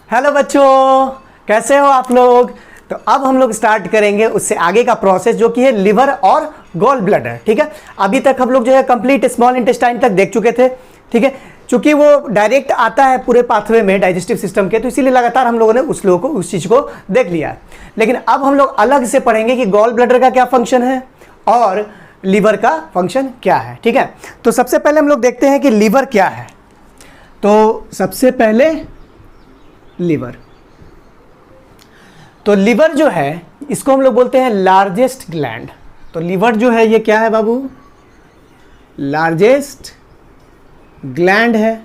Hello बच्चों, कैसे हो आप लोग। तो अब हम लोग स्टार्ट करेंगे उससे आगे का प्रोसेस जो कि है लिवर और गॉल ब्लैडर। ठीक है, अभी तक हम लोग जो है कंप्लीट स्मॉल इंटेस्टाइन तक देख चुके थे। ठीक है, चूंकि वो डायरेक्ट आता है पूरे पाथवे में डाइजेस्टिव सिस्टम के, तो इसीलिए लगातार हम लोगों ने उस चीज को देख लिया। लेकिन अब हम लोग अलग से पढ़ेंगे कि गॉल ब्लैडर का क्या फंक्शन है और लीवर का फंक्शन क्या है। ठीक है, तो सबसे पहले हम लोग देखते हैं कि लीवर क्या है। तो सबसे पहले लीवर, तो लीवर जो है इसको हम लोग बोलते हैं लार्जेस्ट ग्लैंड। तो लीवर जो है ये क्या है बाबू, लार्जेस्ट ग्लैंड है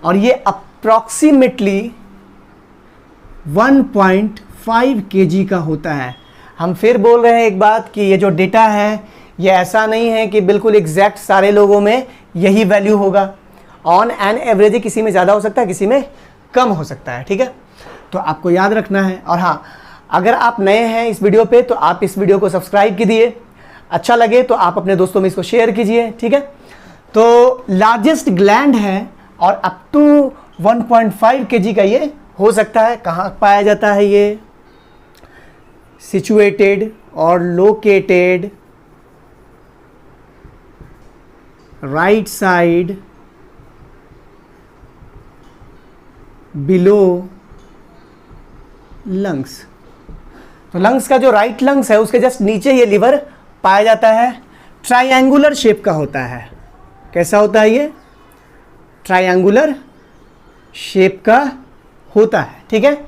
और ये अप्रॉक्सीमेटली 1.5 kg का होता है। हम फिर बोल रहे हैं एक बात कि ये जो डेटा है ये ऐसा नहीं है कि बिल्कुल एग्जैक्ट सारे लोगों में यही वैल्यू होगा। ऑन एन एवरेज किसी में ज़्यादा हो सकता है, किसी में कम हो सकता है। ठीक है, तो आपको याद रखना है। और हाँ, अगर आप नए हैं इस वीडियो पे तो आप इस वीडियो को सब्सक्राइब कीजिए, अच्छा लगे तो आप अपने दोस्तों में इसको शेयर कीजिए। ठीक है, तो लार्जेस्ट ग्लैंड है और अप टू 1.5 kg का ये हो सकता है। कहाँ पाया जाता है ये, सिचुएटेड और located right side below lungs. तो लंग्स का जो राइट लंग्स है उसके जस्ट नीचे ये लीवर पाया जाता है। ट्रायंगुलर शेप का होता है। कैसा होता है ये, ट्रायंगुलर शेप का होता है। ठीक है,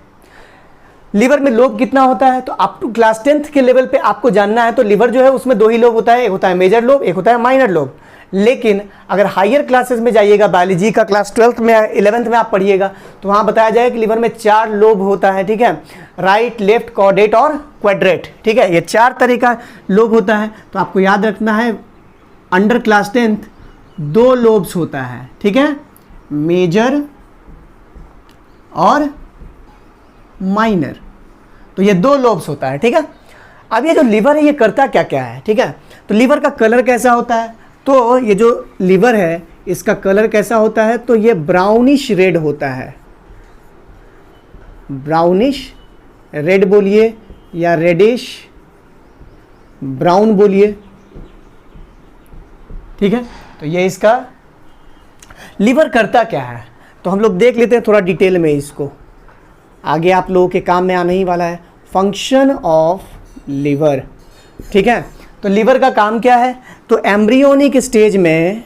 लीवर में लोब कितना होता है, तो अप टू क्लास 10th के लेवल पे आपको जानना है। तो लीवर जो है उसमें दो ही लोब होता है, एक होता है मेजर लोब, एक होता है माइनर लोब। लेकिन अगर हायर क्लासेस में जाइएगा, बायोलॉजी का क्लास 12th में 11th में आप पढ़िएगा तो वहाँ बताया जाएगा कि लीवर में 4 लोब होता है। ठीक है, राइट, लेफ्ट, कॉर्डेट और क्वाड्रेट। ठीक है, ये 4 तरह का लोब होता है। तो आपको याद रखना है अंडर क्लास 10th 2 लोब्स होता है। ठीक है, मेजर और माइनर, तो ये 2 लोब्स होता है। ठीक है, अब ये जो लीवर है ये करता क्या क्या है। ठीक है, तो लीवर का कलर कैसा होता है, तो ये जो लीवर है इसका कलर कैसा होता है, तो ये ब्राउनिश रेड होता है। ब्राउनिश रेड बोलिए या रेडिश ब्राउन बोलिए। ठीक है, तो ये इसका लीवर करता क्या है, तो हम लोग देख लेते हैं थोड़ा डिटेल में इसको, आगे आप लोगों के काम में आने ही वाला है। Function of liver. ठीक है, तो लीवर का काम क्या है, तो एम्ब्रियोनिक स्टेज में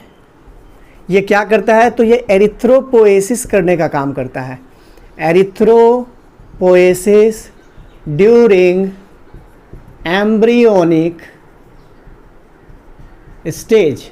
ये क्या करता है, तो ये एरिथ्रोपोएसिस करने का काम करता है। Erythropoiesis during embryonic stage.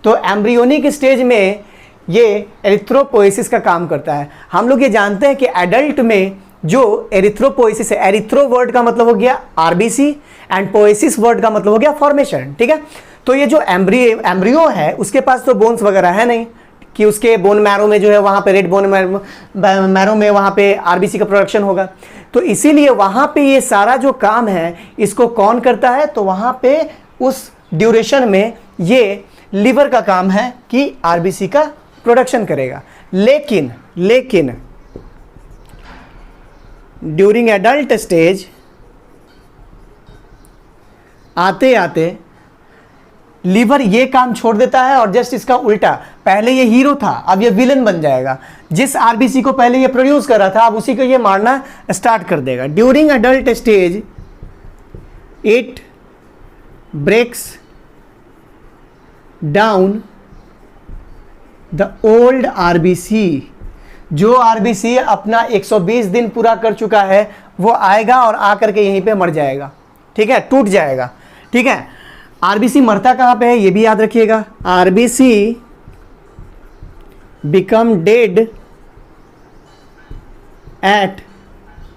तो एम्ब्रियोनिक स्टेज में ये एरिथ्रोपोएसिस का काम करता है। हम लोग ये जानते हैं कि एडल्ट में जो एरिथ्रोपोएसिस है, एरिथ्रो वर्ड का मतलब हो गया आरबीसी एंड पोएसिस वर्ड का मतलब हो गया फॉर्मेशन। ठीक है, तो ये जो एम्ब्रियो है उसके पास तो बोन्स वगैरह है नहीं कि उसके बोन मैरो में जो है वहाँ पे रेड बोन मैरो में वहाँ पे आरबीसी का प्रोडक्शन होगा। तो इसीलिए वहाँ पे ये सारा जो काम है इसको कौन करता है, तो वहाँ पे उस ड्यूरेशन में ये लीवर का काम है कि आरबीसी का प्रोडक्शन करेगा। लेकिन ड्यूरिंग एडल्ट स्टेज आते आते लीवर ये काम छोड़ देता है और जस्ट इसका उल्टा, पहले ये हीरो था अब ये विलन बन जाएगा। जिस आरबीसी को पहले ये प्रोड्यूस कर रहा था अब उसी को ये मारना स्टार्ट कर देगा। During adult stage it breaks down the old RBC. जो आरबीसी अपना 120 दिन पूरा कर चुका है वो आएगा और आकर के यहीं पे मर जाएगा। ठीक है, टूट जाएगा। ठीक है, आरबीसी मरता कहाँ पे है ये भी याद रखिएगा। आरबीसी बिकम डेड एट,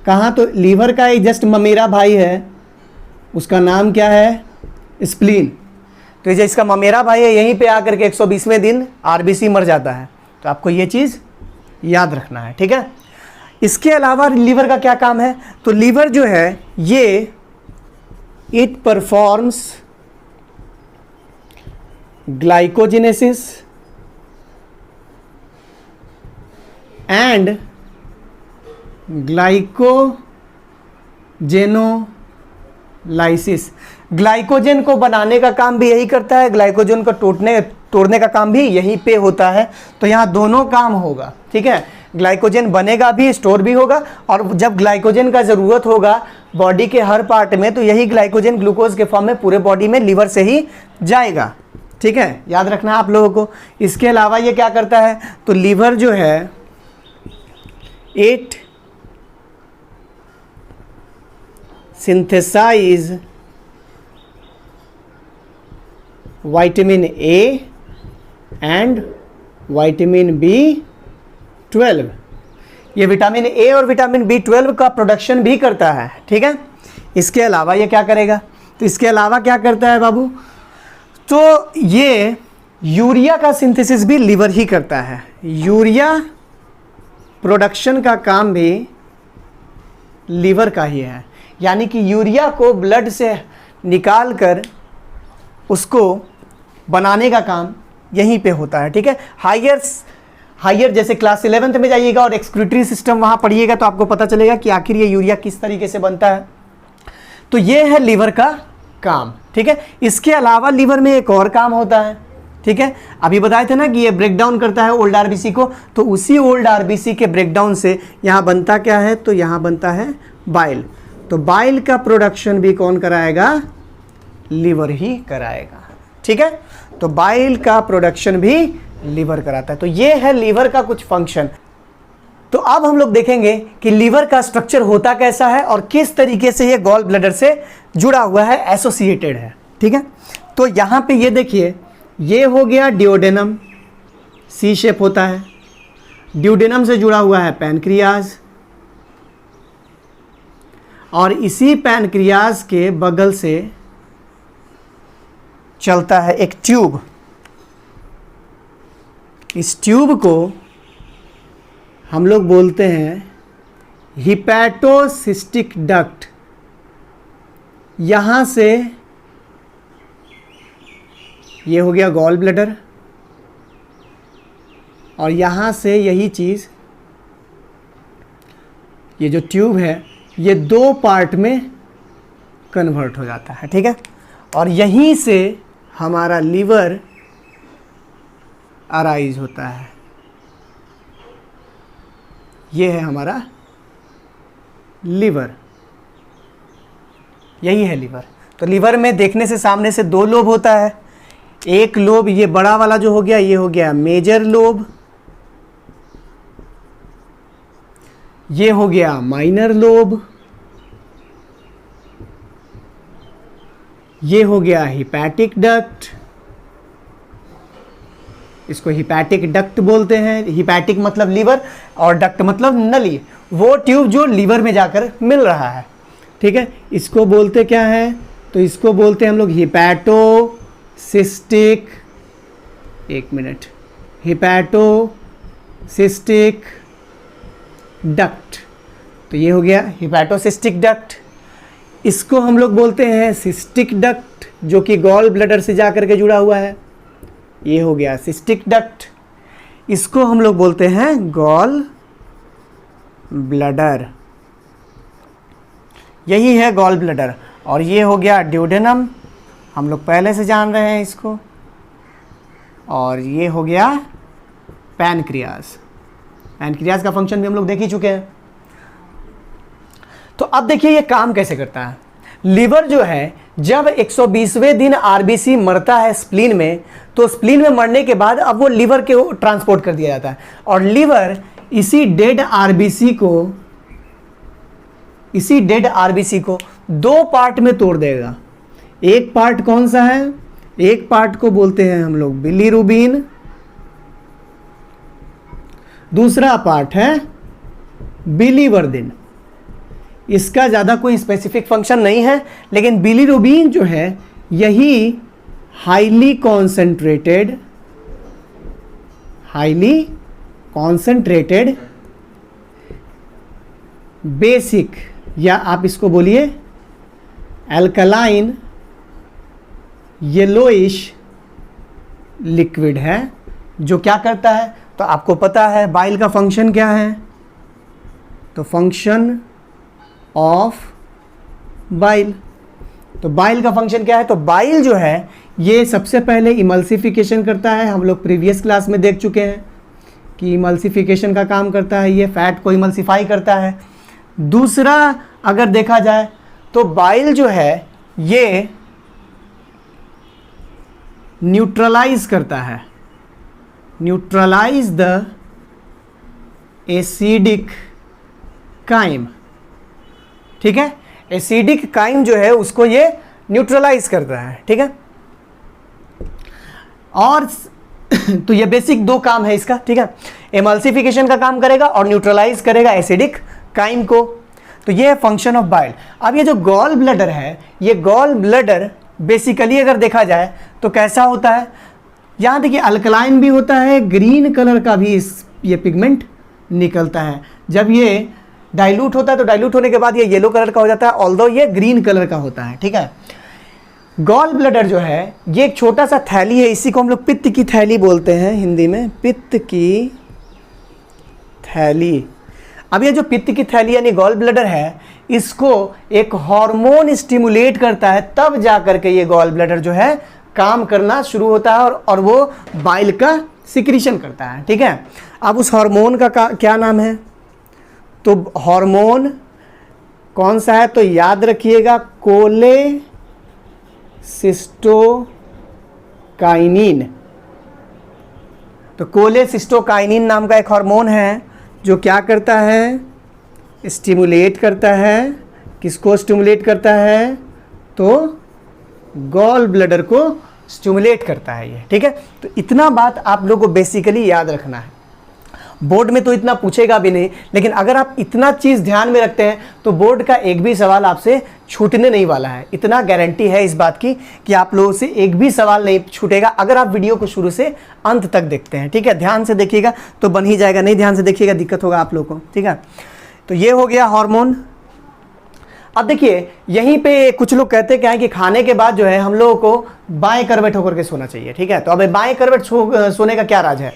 कहाँ, तो लीवर का एक जस्ट ममेरा भाई है, उसका नाम क्या है, स्प्लीन। तो ये इसका ममेरा भाई है, यहीं पे आकर के 120वें दिन आरबीसी मर जाता है। तो आपको ये चीज़ याद रखना है। ठीक है, इसके अलावा लीवर का क्या काम है, तो लीवर जो है ये it performs glycogenesis and glycogenolysis. Glycogen को बनाने का काम भी यही करता है, ग्लाइकोजन को तोड़ने का काम भी यहीं पे होता है। तो यहाँ दोनों काम होगा, ठीक है। ग्लाइकोजन बनेगा भी, स्टोर भी होगा, और जब ग्लाइकोजन का ज़रूरत होगा बॉडी के हर पार्ट में, तो यही ग्लाइकोजन ग्लूकोज के फॉर्म में पूरे बॉडी में लिवर से ही जाएगा, ठीक है। याद रखना आप लोगों को। इसके अलावा ये क्या करता है, तो लीवर जो है it synthesize vitamin A and vitamin B12। ये विटामिन ए और विटामिन B12 का प्रोडक्शन भी करता है, ठीक है। इसके अलावा ये क्या करेगा, तो इसके अलावा क्या करता है बाबू, तो ये यूरिया का सिंथेसिस भी लीवर ही करता है। यूरिया प्रोडक्शन का काम भी लीवर का ही है, यानी कि यूरिया को ब्लड से निकाल कर उसको बनाने का काम यहीं पे होता है, ठीक है। हायर जैसे क्लास 11th में जाइएगा और एक्सक्रीटरी सिस्टम वहाँ पढ़िएगा तो आपको पता चलेगा कि आखिर ये यूरिया किस तरीके से बनता है। तो ये है लीवर का काम, ठीक है। इसके अलावा लीवर में एक और काम होता है, ठीक है। अभी बताए थे ना कि ये ब्रेक डाउन करता है ओल्ड आरबीसी को, तो उसी ओल्ड आरबीसी के ब्रेक डाउन से यहाँ बनता क्या है, तो यहाँ बनता है बाइल। तो बाइल का प्रोडक्शन भी कौन कराएगा, लीवर ही कराएगा, ठीक है। तो बाइल का प्रोडक्शन भी लीवर कराता है। तो ये है लीवर का कुछ फंक्शन। तो अब हम लोग देखेंगे कि लीवर का स्ट्रक्चर होता कैसा है और किस तरीके से ये गॉल ब्लैडर से जुड़ा हुआ है, एसोसिएटेड है, ठीक है। तो यहाँ पे ये देखिए, ये हो गया ड्यूडेनम, सी शेप होता है। ड्यूडेनम से जुड़ा हुआ है पैनक्रियाज, और इसी पैनक्रियाज के बगल से चलता है एक ट्यूब। इस ट्यूब को हम लोग बोलते हैं हिपैटोसिस्टिक डक्ट। यहाँ से ये हो गया गॉल ब्लैडर, और यहाँ से यही चीज़, ये जो ट्यूब है ये दो पार्ट में कन्वर्ट हो जाता है, ठीक है। और यहीं से हमारा लीवर अराइज होता है। ये है हमारा लीवर, यही है लीवर। तो लीवर में देखने से सामने से दो लोब होता है। एक लोब ये बड़ा वाला जो हो गया, ये हो गया मेजर लोब, ये हो गया माइनर लोब, ये हो गया हिपैटिक डक्ट। इसको हिपैटिक डक्ट बोलते हैं। हिपैटिक मतलब लीवर और डक्ट मतलब नली, वो ट्यूब जो लीवर में जाकर मिल रहा है, ठीक है। इसको बोलते क्या है, तो इसको बोलते हैं हम लोग हिपैटोसिस्टिक, एक मिनट, हिपैटोसिस्टिक डक्ट। तो ये हो गया हिपैटोसिस्टिक डक्ट। इसको हम लोग बोलते हैं सिस्टिक डक्ट, जो कि गॉल ब्लैडर से जाकर के जुड़ा हुआ है। ये हो गया सिस्टिक डक्ट। इसको हम लोग बोलते हैं गॉल ब्लैडर, यही है गॉल ब्लैडर। और ये हो गया ड्यूडेनम, हम लोग पहले से जान रहे हैं इसको। और ये हो गया पैनक्रियाज। पैनक्रियाज का फंक्शन भी हम लोग देख ही चुके हैं। तो अब देखिए ये काम कैसे करता है। लीवर जो है, जब 120वें दिन आरबीसी मरता है स्प्लीन में, तो स्प्लीन में मरने के बाद अब वो लीवर के ट्रांसपोर्ट कर दिया जाता है, और लीवर इसी डेड आरबीसी को दो पार्ट में तोड़ देगा। एक पार्ट कौन सा है, एक पार्ट को बोलते हैं हम लोग बिलीरुबिन, दूसरा पार्ट है बिलीवर्दिन। इसका ज़्यादा कोई स्पेसिफिक फंक्शन नहीं है, लेकिन बिलीरुबिन जो है यही हाईली कॉन्सेंट्रेटेड बेसिक, या आप इसको बोलिए अल्कलाइन येलोइश लिक्विड है, जो क्या करता है, तो आपको पता है बाइल का फंक्शन क्या है, तो फंक्शन ऑफ बाइल, तो बाइल का फंक्शन क्या है? तो बाइल जो है ये सबसे पहले इमल्सिफिकेशन करता है। हम लोग प्रीवियस क्लास में देख चुके हैं कि इमल्सिफिकेशन का काम करता है, ये फैट को इमल्सिफाई करता है। दूसरा अगर देखा जाए तो बाइल जो है ये न्यूट्रलाइज करता है, न्यूट्रलाइज द एसिडिक काइम, ठीक है। एसिडिक काइम जो है उसको ये न्यूट्रलाइज करता है, ठीक है। और तो ये बेसिक दो काम है इसका, ठीक है। एमल्सिफिकेशन का काम करेगा और न्यूट्रलाइज करेगा एसिडिक काइम को। तो ये है फंक्शन ऑफ बाइल। अब ये जो गॉल ब्लैडर है, ये गॉल ब्लैडर बेसिकली अगर देखा जाए तो कैसा होता है, यहाँ देखिए अल्कलाइन भी होता है, ग्रीन कलर का भी ये पिगमेंट निकलता है। जब ये डाइल्यूट होता है तो डाइल्यूट होने के बाद ये येलो कलर का हो जाता है, ऑल्दो ये ग्रीन कलर का होता है, ठीक है। गॉल ब्लैडर जो है ये एक छोटा सा थैली है, इसी को हम लोग पित्त की थैली बोलते हैं हिंदी में, पित्त की थैली। अब ये जो पित्त की थैली यानी गॉल ब्लैडर है, इसको एक हार्मोन स्टिमुलेट करता है, तब जा करके ये गॉल ब्लैडर जो है काम करना शुरू होता है और वो बाइल का सिक्रीशन करता है, ठीक है। अब उस हार्मोन का क्या नाम है? तो हार्मोन कौन सा है? तो याद रखिएगा कोलेसिस्टोकाइनिन। तो कोलेसिस्टोकाइनिन नाम का एक हार्मोन है जो क्या करता है? स्टिमुलेट करता है। किसको स्टिमुलेट करता है? तो गॉल ब्लैडर को स्टिमुलेट करता है ये, ठीक है। तो इतना बात आप लोगों को बेसिकली याद रखना है। बोर्ड में तो इतना पूछेगा भी नहीं, लेकिन अगर आप इतना चीज़ ध्यान में रखते हैं तो बोर्ड का एक भी सवाल आपसे छूटने नहीं वाला है। इतना गारंटी है इस बात की कि आप लोगों से एक भी सवाल नहीं छूटेगा अगर आप वीडियो को शुरू से अंत तक देखते हैं, ठीक है। ध्यान से देखिएगा तो बन ही जाएगा, नहीं ध्यान से देखिएगा दिक्कत होगा आप लोगों को, ठीक है। तो ये हो गया हार्मोन। अब देखिए यहीं पे कुछ लोग कहते क्या है कि खाने के बाद जो है हम लोगों को बाएं करवट होकर के सोना चाहिए, ठीक है। तो अब बाएं करवट सोने का क्या राज है?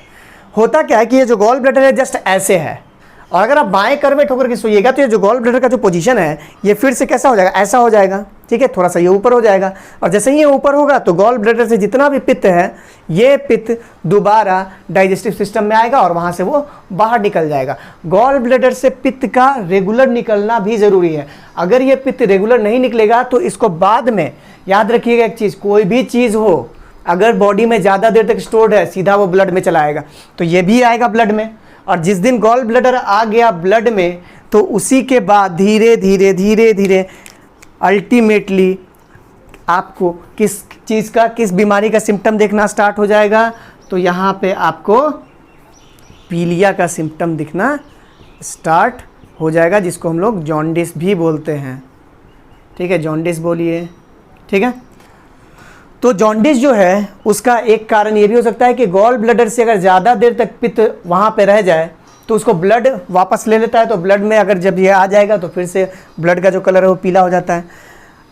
होता क्या है कि ये जो गॉल ब्लैडर है जस्ट ऐसे है, और अगर आप बाएं करवट होकर के सोइएगा तो ये जो गॉल ब्लैडर का जो पोजीशन है ये फिर से कैसा हो जाएगा? ऐसा हो जाएगा, ठीक है। थोड़ा सा ये ऊपर हो जाएगा, और जैसे ही ये ऊपर होगा तो गॉल ब्लैडर से जितना भी पित्त है ये पित्त दोबारा डाइजेस्टिव सिस्टम में आएगा और वहाँ से वो बाहर निकल जाएगा। गॉल ब्लैडर से पित्त का रेगुलर निकलना भी ज़रूरी है। अगर ये पित्त रेगुलर नहीं निकलेगा तो इसको बाद में याद रखिएगा एक चीज़, कोई भी चीज़ हो अगर बॉडी में ज़्यादा देर तक स्टोर्ड है सीधा वो ब्लड में चला आएगा, तो ये भी आएगा ब्लड में। और जिस दिन गॉल ब्लैडर आ गया ब्लड में तो उसी के बाद धीरे धीरे धीरे धीरे अल्टीमेटली आपको किस चीज़ का, किस बीमारी का सिम्टम देखना स्टार्ट हो जाएगा? तो यहाँ पे आपको पीलिया का सिम्टम दिखना स्टार्ट हो जाएगा, जिसको हम लोग जॉन्डिस भी बोलते हैं, ठीक है। जॉन्डिस बोलिए, ठीक है। तो जॉन्डिस जो है उसका एक कारण ये भी हो सकता है कि गॉल ब्लैडर से अगर ज़्यादा देर तक पित्त वहाँ पे रह जाए तो उसको ब्लड वापस ले लेता है, तो ब्लड में अगर जब ये आ जाएगा तो फिर से ब्लड का जो कलर है वो पीला हो जाता है।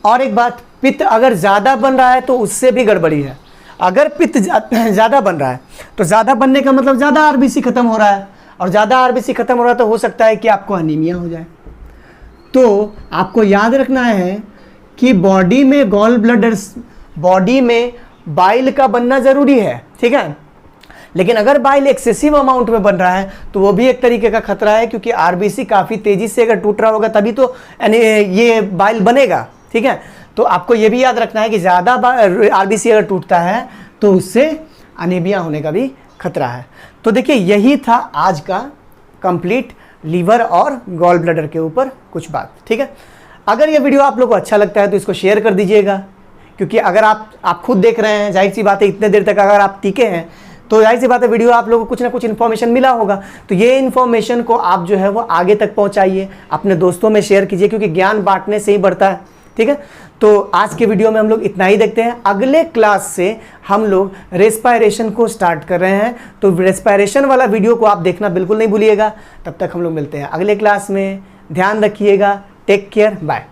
और एक बात, पित्त अगर ज़्यादा बन रहा है तो उससे भी गड़बड़ी है। अगर पित्त ज़्यादा बन रहा है तो ज़्यादा बनने का मतलब ज़्यादा आरबीसी ख़त्म हो रहा है, और ज़्यादा आरबीसी ख़त्म हो रहा है तो हो सकता है कि आपको अनीमिया हो जाए। तो आपको याद रखना है कि बॉडी में गॉल ब्लैडर, बॉडी में बाइल का बनना ज़रूरी है, ठीक है। लेकिन अगर बाइल एक्सेसिव अमाउंट में बन रहा है तो वो भी एक तरीके का खतरा है, क्योंकि आरबीसी काफ़ी तेज़ी से अगर टूट रहा होगा तभी तो ये बाइल बनेगा, ठीक है। तो आपको ये भी याद रखना है कि ज़्यादा आरबीसी अगर टूटता है तो उससे अनीमिया होने का भी खतरा है। तो देखिए यही था आज का कंप्लीट लीवर और गॉल ब्लैडर के ऊपर कुछ बात, ठीक है। अगर ये वीडियो आप लोग को अच्छा लगता है तो इसको शेयर कर दीजिएगा, क्योंकि अगर आप खुद देख रहे हैं, जाहिर सी बात है इतने देर तक अगर आप टिके हैं तो जाहिर सी बात है वीडियो आप लोगों को कुछ ना कुछ इन्फॉर्मेशन मिला होगा। तो ये इन्फॉर्मेशन को आप जो है वो आगे तक पहुंचाइए, अपने दोस्तों में शेयर कीजिए, क्योंकि ज्ञान बांटने से ही बढ़ता है, ठीक है। तो आज के वीडियो में हम लोग इतना ही देखते हैं। अगले क्लास से हम लोग रेस्पायरेशन को स्टार्ट कर रहे हैं, तो रेस्पायरेशन वाला वीडियो को आप देखना बिल्कुल नहीं भूलिएगा। तब तक हम लोग मिलते हैं अगले क्लास में। ध्यान रखिएगा, टेक केयर, बाय।